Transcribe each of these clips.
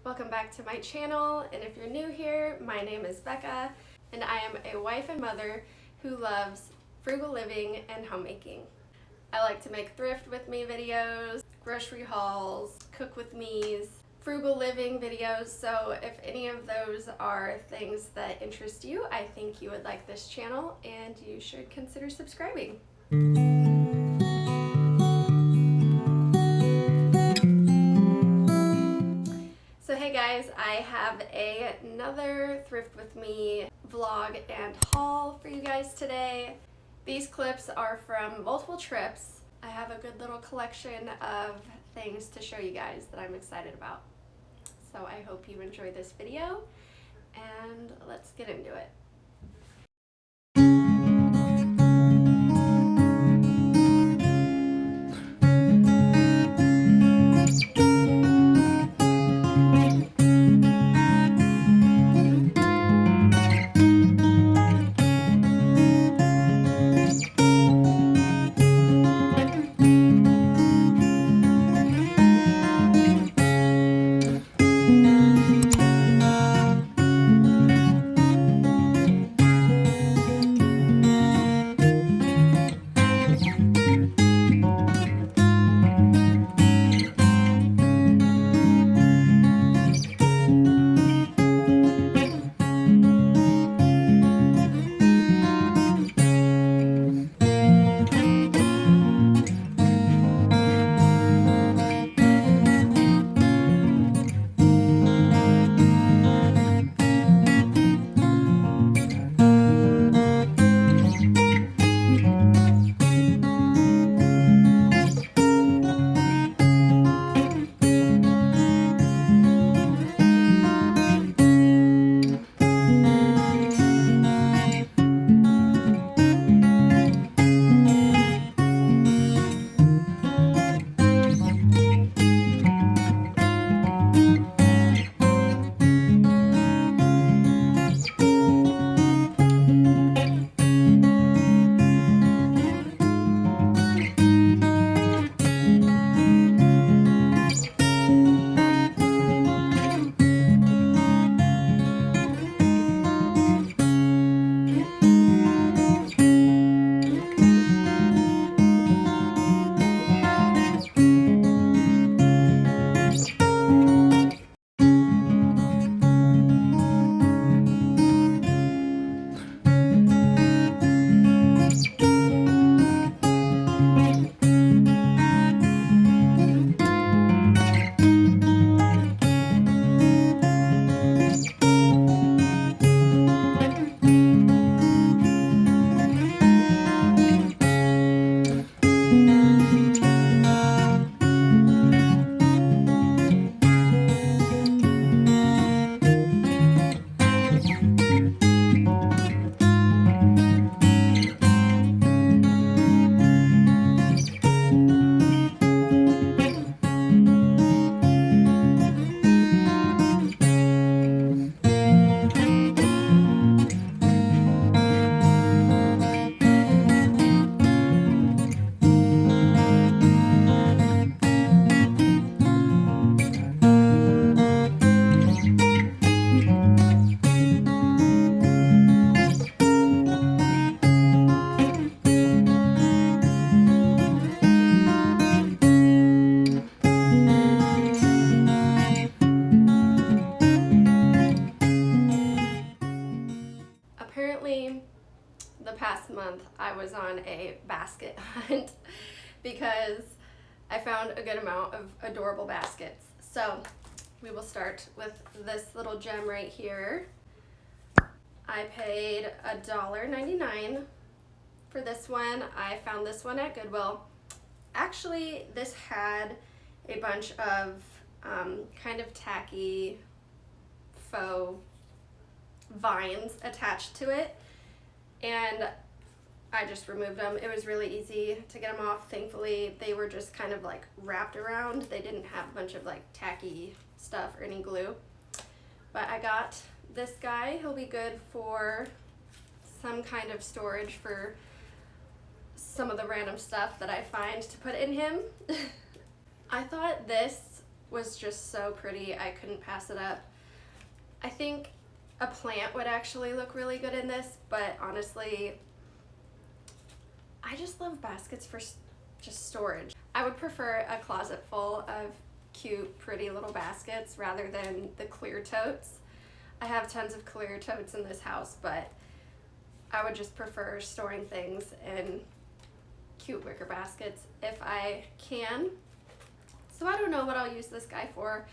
Welcome back to my channel, and if you're new here, my name is Becca, and I am a wife and mother who loves frugal living and homemaking. I like to make thrift with me videos, grocery hauls, cook with me's, frugal living videos, so if any of those are things that interest you, I think you would like this channel and you should consider subscribing. So hey guys, I have another Thrift With Me vlog and haul for you guys today. These clips are from multiple trips. I have a good little collection of things to show you guys that I'm excited about. So I hope you enjoy this video and let's get into it. Apparently, the past month I was on a basket hunt because I found a good amount of adorable baskets. So we will start with this little gem right here. I paid $1.99 for this one. I found this one at Goodwill. Actually, this had a bunch of kind of tacky faux vines attached to it, and I just removed them. It was really easy to get them off. Thankfully, they were just kind of like wrapped around. They didn't have a bunch of like tacky stuff or any glue. But I got this guy. He'll be good for some kind of storage for some of the random stuff that I find to put in him. I thought this was just so pretty. I couldn't pass it up. I think a plant would actually look really good in this, but honestly, I just love baskets for just storage. I would prefer a closet full of cute, pretty little baskets rather than the clear totes. I have tons of clear totes in this house, but I would just prefer storing things in cute wicker baskets if I can. So I don't know what I'll use this guy for.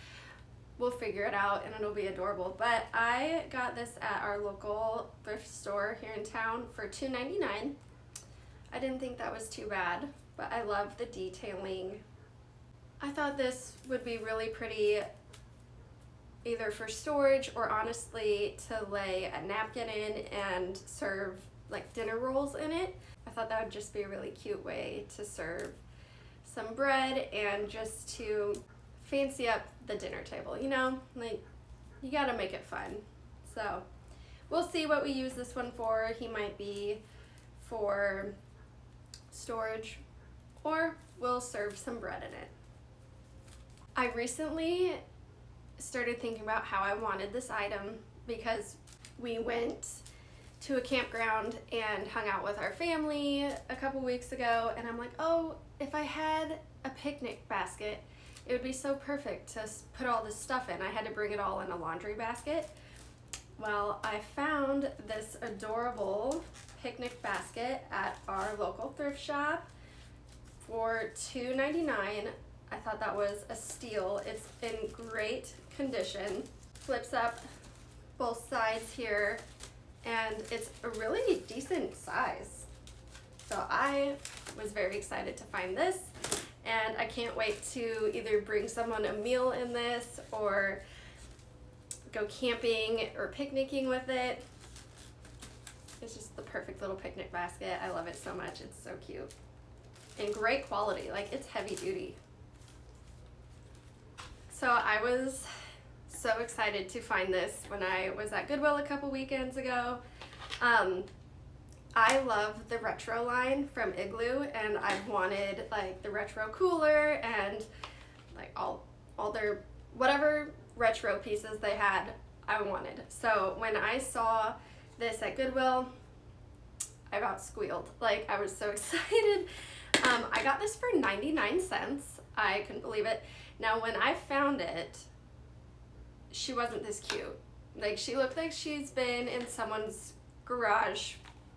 We'll figure it out and it'll be adorable. But I got this at our local thrift store here in town for $2.99. I didn't think that was too bad, but I love the detailing. I thought this would be really pretty either for storage or honestly to lay a napkin in and serve like dinner rolls in it. I thought that would just be a really cute way to serve some bread and just to fancy up the dinner table, you know, like you gotta make it fun. So we'll see what we use this one for. He might be for storage or we'll serve some bread in it. I recently started thinking about how I wanted this item because we went to a campground and hung out with our family a couple weeks ago, and I'm like, oh, if I had a picnic basket, it would be so perfect to put all this stuff in. I had to bring it all in a laundry basket. Well, I found this adorable picnic basket at our local thrift shop for $2.99. I thought that was a steal. It's in great condition. Flips up both sides here, and it's a really decent size. So I was very excited to find this, and I can't wait to either bring someone a meal in this or go camping or picnicking with it. It's just the perfect little picnic basket. I love it so much. It's so cute and great quality. Like, it's heavy duty. So I was so excited to find this when I was at Goodwill a couple weekends ago. I love the retro line from Igloo, and I've wanted like the retro cooler and like all their whatever retro pieces they had, I wanted. So when I saw this at Goodwill, I about squealed. Like, I was so excited. I got this for 99 cents. I couldn't believe it. Now, when I found it, she wasn't this cute. Like, she looked like she's been in someone's garage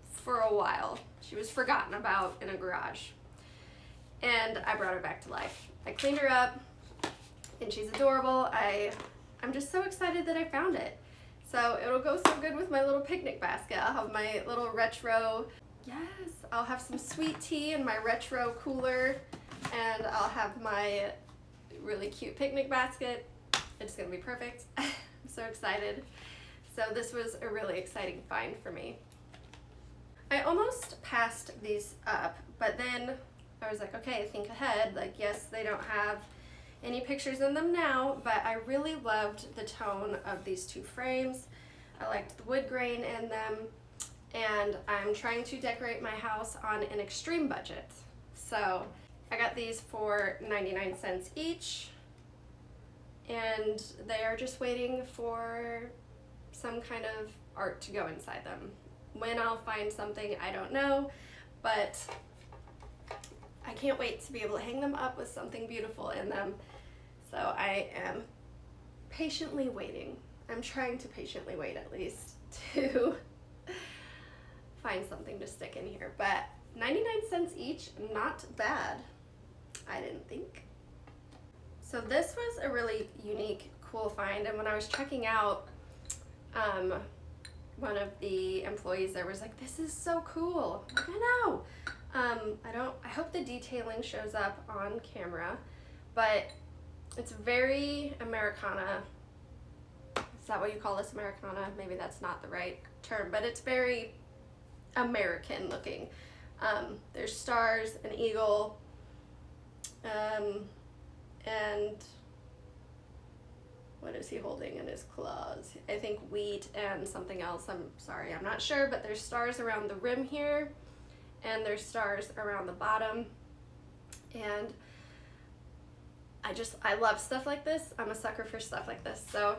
for a while. She was forgotten about in a garage. And I brought her back to life. I cleaned her up, and she's adorable. I'm just so excited that I found it. So it'll go so good with my little picnic basket. I'll have my little retro, yes, I'll have some sweet tea in my retro cooler, and I'll have my really cute picnic basket. It's gonna be perfect. I'm so excited. So this was a really exciting find for me. I almost passed these up, but then I was like, okay, think ahead. Like, yes, they don't have any pictures in them now, but I really loved the tone of these two frames. I liked the wood grain in them, and I'm trying to decorate my house on an extreme budget. So I got these for 99 cents each, and they are just waiting for some kind of art to go inside them. When I'll find something, I don't know, but I can't wait to be able to hang them up with something beautiful in them. So I am patiently waiting. I'm trying to patiently wait, at least, to find something to stick in here. But 99 cents each, not bad, I didn't think. So this was a really unique, cool find, and when I was checking out, one of the employees there was like, this is so cool. I'm like, I know. I hope the detailing shows up on camera, but it's very Americana. Is that what you call this, Americana? Maybe that's not the right term, but it's very American looking. There's stars, an eagle, and what is he holding in his claws? I think wheat and something else. I'm sorry, I'm not sure, but there's stars around the rim here, and there's stars around the bottom. And I love stuff like this. I'm a sucker for stuff like this. So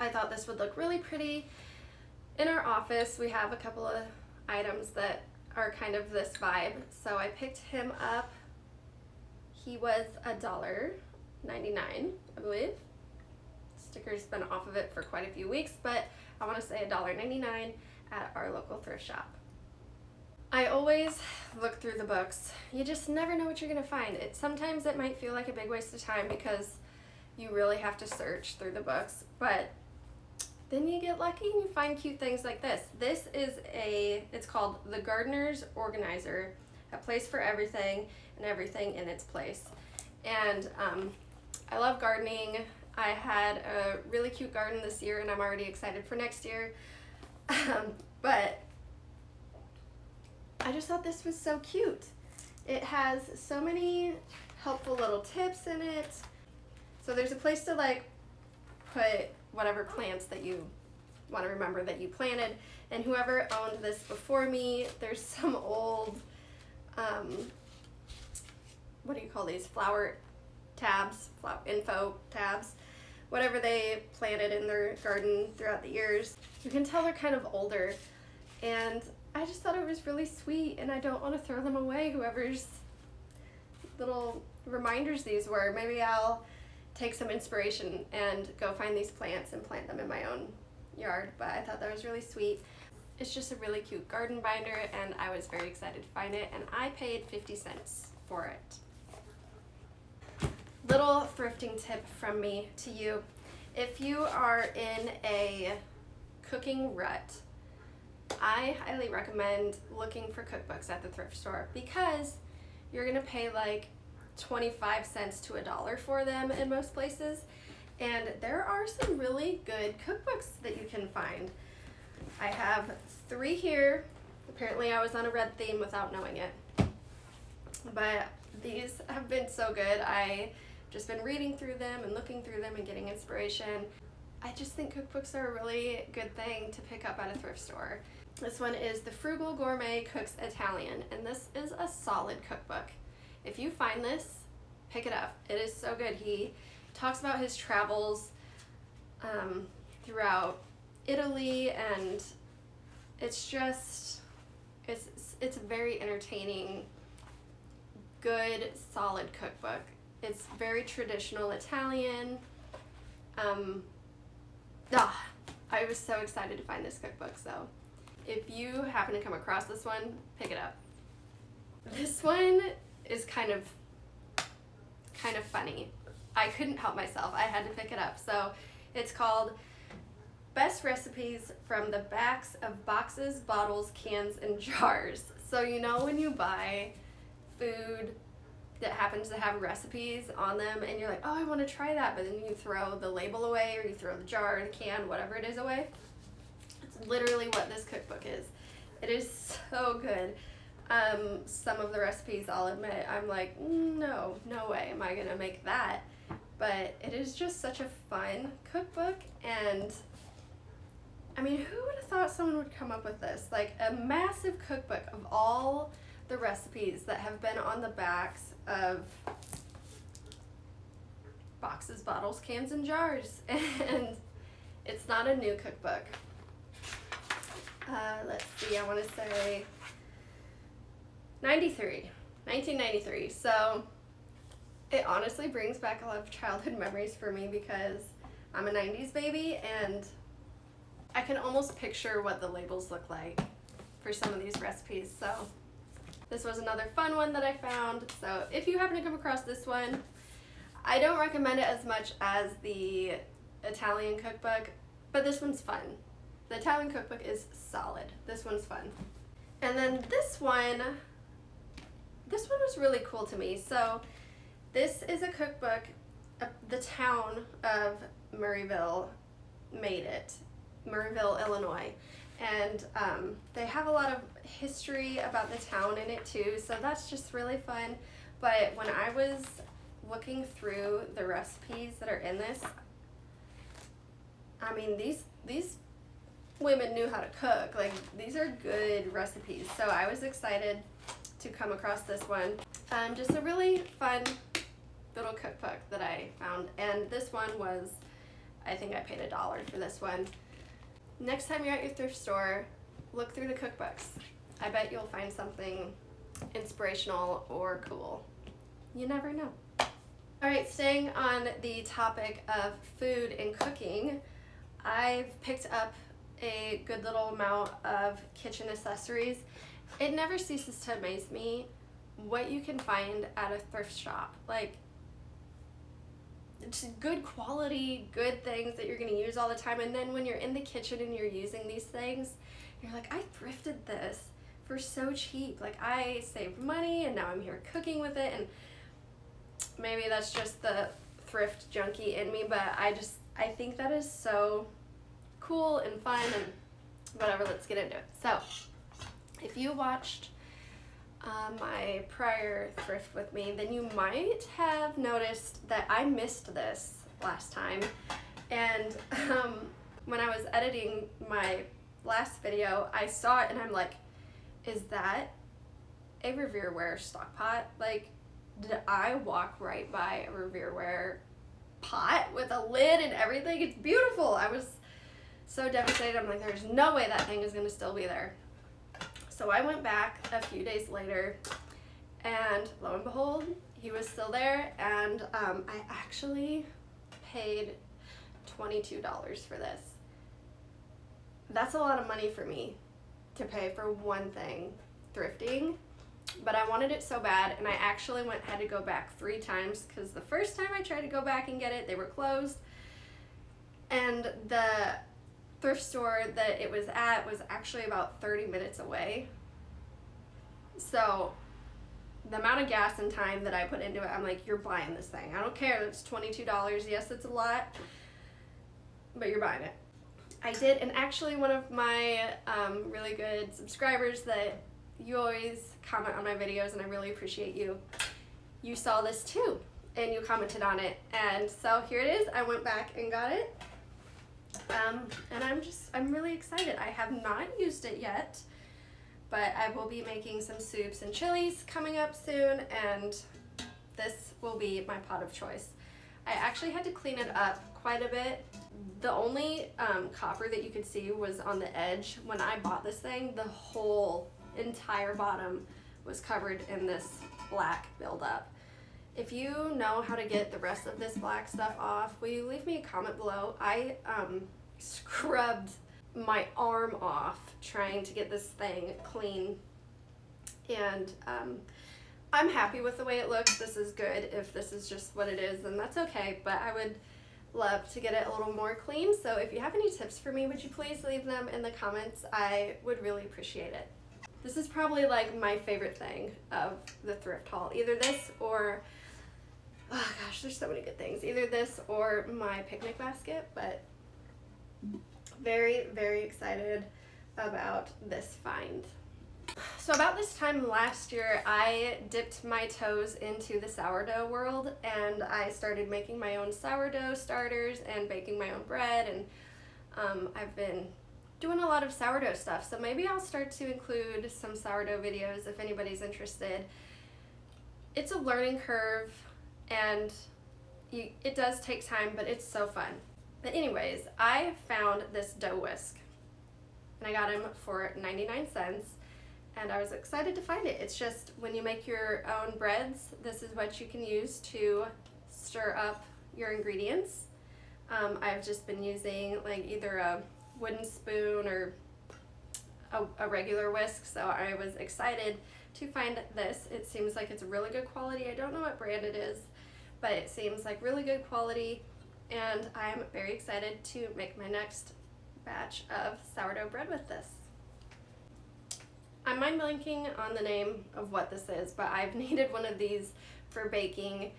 I thought this would look really pretty. In our office, we have a couple of items that are kind of this vibe. So I picked him up. He was $1.99, I believe. Sticker's been off of it for quite a few weeks, but I want to say $1.99 at our local thrift shop. I always look through the books. You just never know what you're going to find. Sometimes it might feel like a big waste of time because you really have to search through the books, but then you get lucky and you find cute things like this. It's called The Gardener's Organizer, a place for everything and everything in its place. And I love gardening. I had a really cute garden this year and I'm already excited for next year. But I just thought this was so cute. It has so many helpful little tips in it. So there's a place to like put whatever plants that you want to remember that you planted. And whoever owned this before me, there's some old, what do you call these? Flower tabs, info tabs, whatever they planted in their garden throughout the years. You can tell they're kind of older. And I just thought it was really sweet, and I don't want to throw them away, whoever's little reminders these were. Maybe I'll take some inspiration and go find these plants and plant them in my own yard, but I thought that was really sweet. It's just a really cute garden binder, and I was very excited to find it, and I paid 50 cents for it. Little thrifting tip from me to you. If you are in a cooking rut, I highly recommend looking for cookbooks at the thrift store because you're gonna pay like 25 cents to $1 for them in most places, and there are some really good cookbooks that you can find. I have 3 here. Apparently I was on a red theme without knowing it, but these have been so good. I just been reading through them and looking through them and getting inspiration. I just think cookbooks are a really good thing to pick up at a thrift store. This one is The Frugal Gourmet Cooks Italian, and this is a solid cookbook. If you find this, pick it up. It is so good. He talks about his travels throughout Italy, and it's just, it's a very entertaining, good, solid cookbook. It's very traditional Italian. I was so excited to find this cookbook, so if you happen to come across this one, pick it up. This one is kind of funny. I couldn't help myself. I had to pick it up. So it's called Best Recipes from the Backs of Boxes, Bottles, Cans, and Jars. So you know when you buy food that happens to have recipes on them and you're like, oh, I want to try that, but then you throw the label away or you throw the jar or the can, whatever it is, away. It's literally what this cookbook is. It is so good. Some of the recipes, I'll admit, I'm like, no way am I gonna make that. But it is just such a fun cookbook, and I mean, who would have thought someone would come up with this? Like a massive cookbook of all the recipes that have been on the backs of boxes, bottles, cans, and jars. And it's not a new cookbook. Let's see, I want to say 1993. So it honestly brings back a lot of childhood memories for me because I'm a 90s baby, and I can almost picture what the labels look like for some of these recipes. So this was another fun one that I found. So if you happen to come across this one, I don't recommend it as much as the Italian cookbook, but this one's fun. The Italian cookbook is solid. This one's fun. And then this one was really cool to me. So this is a cookbook. The town of Murrayville made it. Murrayville, Illinois. And they have a lot of history about the town in it too, so that's just really fun. But when I was looking through the recipes that are in this, I mean, these women knew how to cook. Like, these are good recipes, so I was excited to come across this one. Just a really fun little cookbook that I found, and this one was, I think I paid $1 for this one. Next time you're at your thrift store, look through the cookbooks. I bet you'll find something inspirational or cool. You never know. Alright, staying on the topic of food and cooking, I've picked up a good little amount of kitchen accessories. It never ceases to amaze me what you can find at a thrift shop. Like, just good quality, good things that you're going to use all the time, and then when you're in the kitchen and you're using these things, you're like, I thrifted this for so cheap. Like, I saved money and now I'm here cooking with it. And maybe that's just the thrift junkie in me, but I think that is so cool and fun and whatever. Let's get into it. So if you watched my prior thrift with me, then you might have noticed that I missed this last time. And when I was editing my last video, I saw it and I'm like, is that a Revereware stock pot? Like, did I walk right by a Revereware pot with a lid and everything? It's beautiful. I was so devastated. I'm like, there's no way that thing is gonna still be there. So I went back a few days later, and lo and behold, he was still there, and I actually paid $22 for this. That's a lot of money for me to pay for one thing, thrifting, but I wanted it so bad, and I actually had to go back 3 times, because the first time I tried to go back and get it, they were closed, and the thrift store that it was at was actually about 30 minutes away. So the amount of gas and time that I put into it, I'm like, you're buying this thing. I don't care, it's $22. Yes, it's a lot, but you're buying it. I did, and actually one of my really good subscribers that you always comment on my videos, and I really appreciate you, you saw this too, and you commented on it, and so here it is. I went back and got it. And I'm really excited. I have not used it yet, but I will be making some soups and chilies coming up soon, and this will be my pot of choice. I actually had to clean it up quite a bit. The only copper that you could see was on the edge. When I bought this thing, the whole entire bottom was covered in this black buildup. If you know how to get the rest of this black stuff off, will you leave me a comment below? I scrubbed my arm off trying to get this thing clean, and I'm happy with the way it looks. This is good. If this is just what it is, then that's okay, but I would love to get it a little more clean. So if you have any tips for me, would you please leave them in the comments? I would really appreciate it. This is probably like my favorite thing of the thrift haul. Either this or, oh gosh, there's so many good things. Either this or my picnic basket, but very, very excited about this find. So about this time last year, I dipped my toes into the sourdough world, and I started making my own sourdough starters and baking my own bread, and I've been doing a lot of sourdough stuff, so maybe I'll start to include some sourdough videos if anybody's interested. It's a learning curve, and it does take time, but it's so fun. But anyways, I found this dough whisk, and I got him for 99 cents, and I was excited to find it. It's just when you make your own breads, this is what you can use to stir up your ingredients. I've just been using like either a wooden spoon or a regular whisk, so I was excited to find this. It seems like it's really good quality. I don't know what brand it is, but it seems like really good quality, and I'm very excited to make my next batch of sourdough bread with this. I'm mind blanking on the name of what this is, but I've needed one of these for baking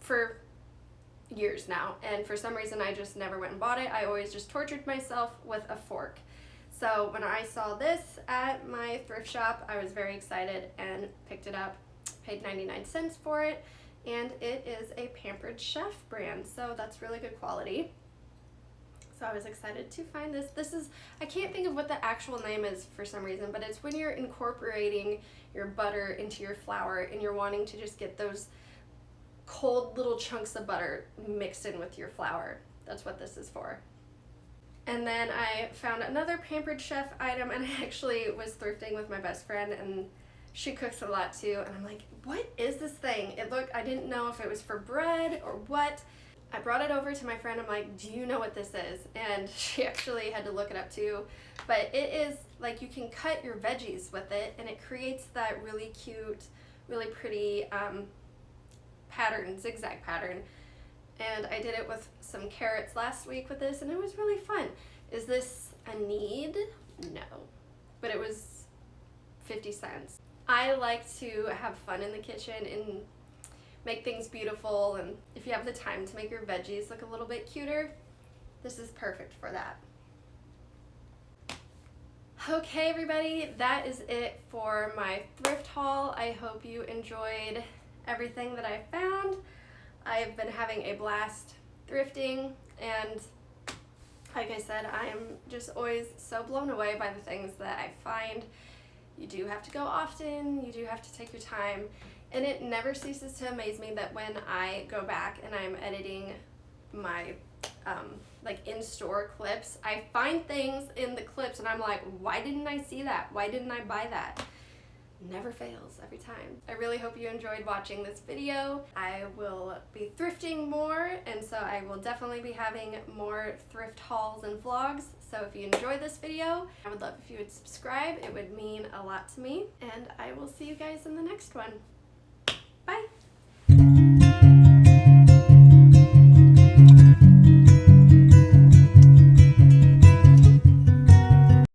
for years now, and for some reason I just never went and bought it. I always just tortured myself with a fork. So when I saw this at my thrift shop, I was very excited and picked it up, paid 99 cents for it, and it is a Pampered Chef brand, so that's really good quality. So I was excited to find this. This is, I can't think of what the actual name is for some reason, but it's when you're incorporating your butter into your flour and you're wanting to just get those cold little chunks of butter mixed in with your flour. That's what this is for. And then I found another Pampered Chef item, and I actually was thrifting with my best friend, and she cooks a lot too, and I'm like, what is this thing? I didn't know if it was for bread or what. I brought it over to my friend. I'm like, do you know what this is? And she actually had to look it up too. But it is like, you can cut your veggies with it, and it creates that really cute, really pretty pattern, zigzag pattern. And I did it with some carrots last week with this, and it was really fun. Is this a need? No. But it was 50 cents. I like to have fun in the kitchen and make things beautiful, and if you have the time to make your veggies look a little bit cuter, this is perfect for that. Okay everybody, that is it for my thrift haul. I hope you enjoyed everything that I found. I've been having a blast thrifting, and like I said, I am just always so blown away by the things that I find. You do have to go often, you do have to take your time, and it never ceases to amaze me that when I go back and I'm editing my like in-store clips, I find things in the clips and I'm like, why didn't I see that? Why didn't I buy that? Never fails every time. I really hope you enjoyed watching this video. I will be thrifting more, and so I will definitely be having more thrift hauls and vlogs. So if you enjoyed this video, I would love if you would subscribe. It would mean a lot to me, and I will see you guys in the next one.